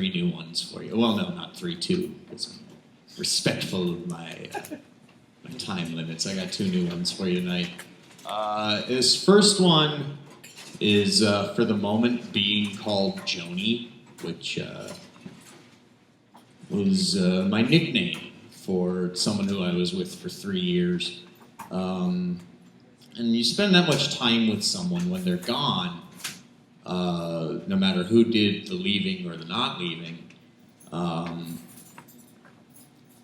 new ones for you. Well, no, not 3, 2, because I'm respectful of my time limits. I got 2 new ones for you tonight. This first one is, for the moment, being called Joanie, which was my nickname for someone who I was with for 3 years. And you spend that much time with someone when they're gone, no matter who did the leaving or the not leaving,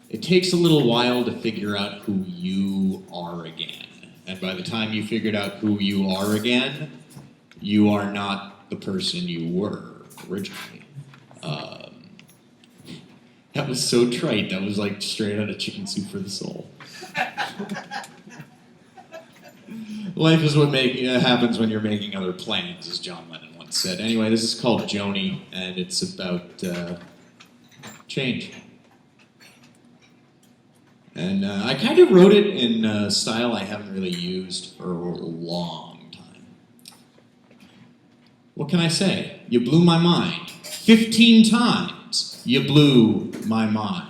it takes a little while to figure out who you are again. And by the time you figured out who you are again, you are not the person you were originally. That was so trite. That was like straight out of Chicken Soup for the Soul. Life is what happens when you're making other plans, as John Lennon once said. Anyway, this is called Joanie, and it's about change. And I kind of wrote it in a style I haven't really used for a long time. What can I say? You blew my mind. 15 times you blew my mind.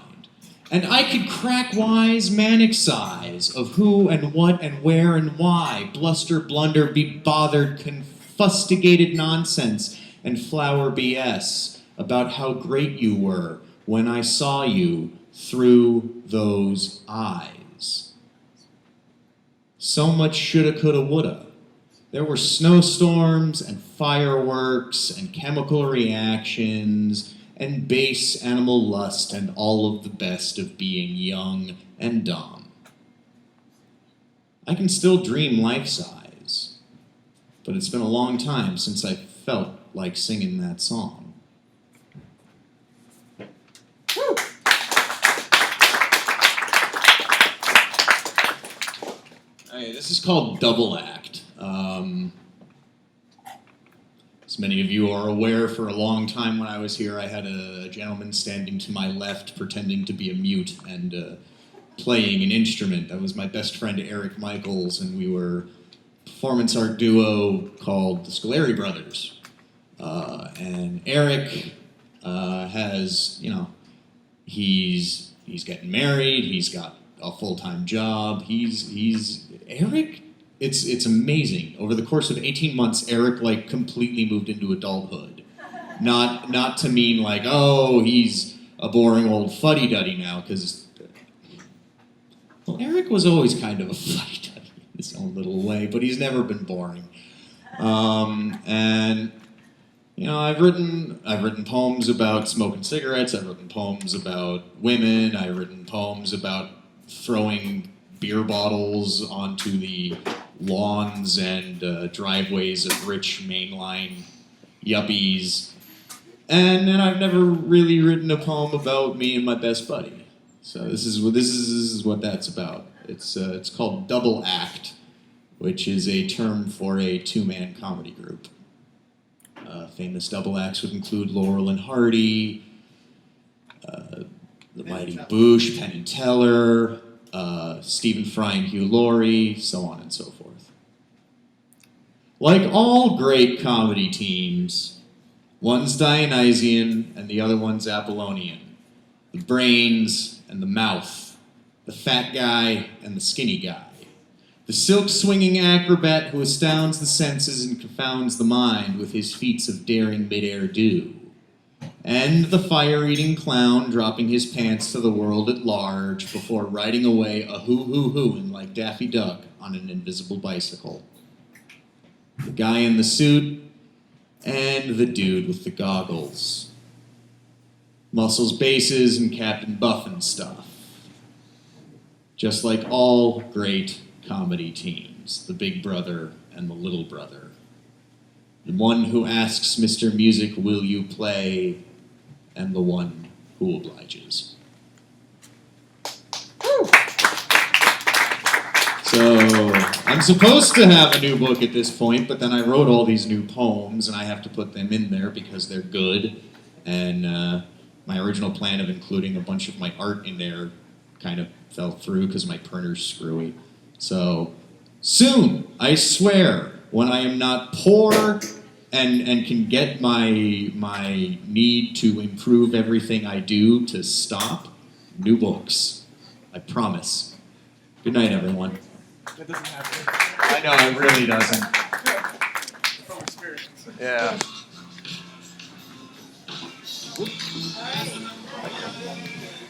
And I could crack wise manic sighs of who and what and where and why, bluster, blunder, be bothered, confustigated nonsense, and flower BS about how great you were when I saw you through those eyes. So much shoulda, coulda, woulda. There were snowstorms and fireworks and chemical reactions and base animal lust and all of the best of being young and dumb. I can still dream life-size, but it's been a long time since I felt like singing that song. Woo! Okay, this is called Double Act. As many of you are aware, for a long time when I was here, I had a gentleman standing to my left pretending to be a mute and playing an instrument. That was my best friend Eric Michaels, and we were a performance art duo called the Scoleri Brothers. And Eric has, he's getting married, he's got a full-time job, Eric, it's amazing. Over the course of 18 months, Eric completely moved into adulthood. Not to mean he's a boring old fuddy-duddy now, because Eric was always kind of a fuddy-duddy in his own little way, but he's never been boring. And I've written poems about smoking cigarettes. I've written poems about women. I've written poems about throwing beer bottles onto the lawns and driveways of rich mainline yuppies. And then I've never really written a poem about me and my best buddy. So this is what that's about. It's called Double Act, which is a term for a 2-man comedy group. Famous double acts would include Laurel and Hardy, the Mighty Boosh, Penn and Teller, Stephen Fry and Hugh Laurie, so on and so forth. Like all great comedy teams, one's Dionysian and the other one's Apollonian. The brains and the mouth, the fat guy and the skinny guy. The silk-swinging acrobat who astounds the senses and confounds the mind with his feats of daring mid-air do. And the fire-eating clown dropping his pants to the world at large before riding away a-hoo-hoo-hooing like Daffy Duck on an invisible bicycle. The guy in the suit and the dude with the goggles. Muscles, bases, and Captain Buffin stuff. Just like all great comedy teams, the big brother and the little brother. The one who asks Mr. Music, will you play? And the one who obliges. Woo! So, I'm supposed to have a new book at this point, but then I wrote all these new poems, and I have to put them in there because they're good. And my original plan of including a bunch of my art in there kind of fell through because my printer's screwy. So, soon, I swear, when I am not poor and can get my need to improve everything I do to stop, new books. I promise. Good night, everyone. That doesn't happen. I know, it really doesn't. From experience. Yeah. Alrighty.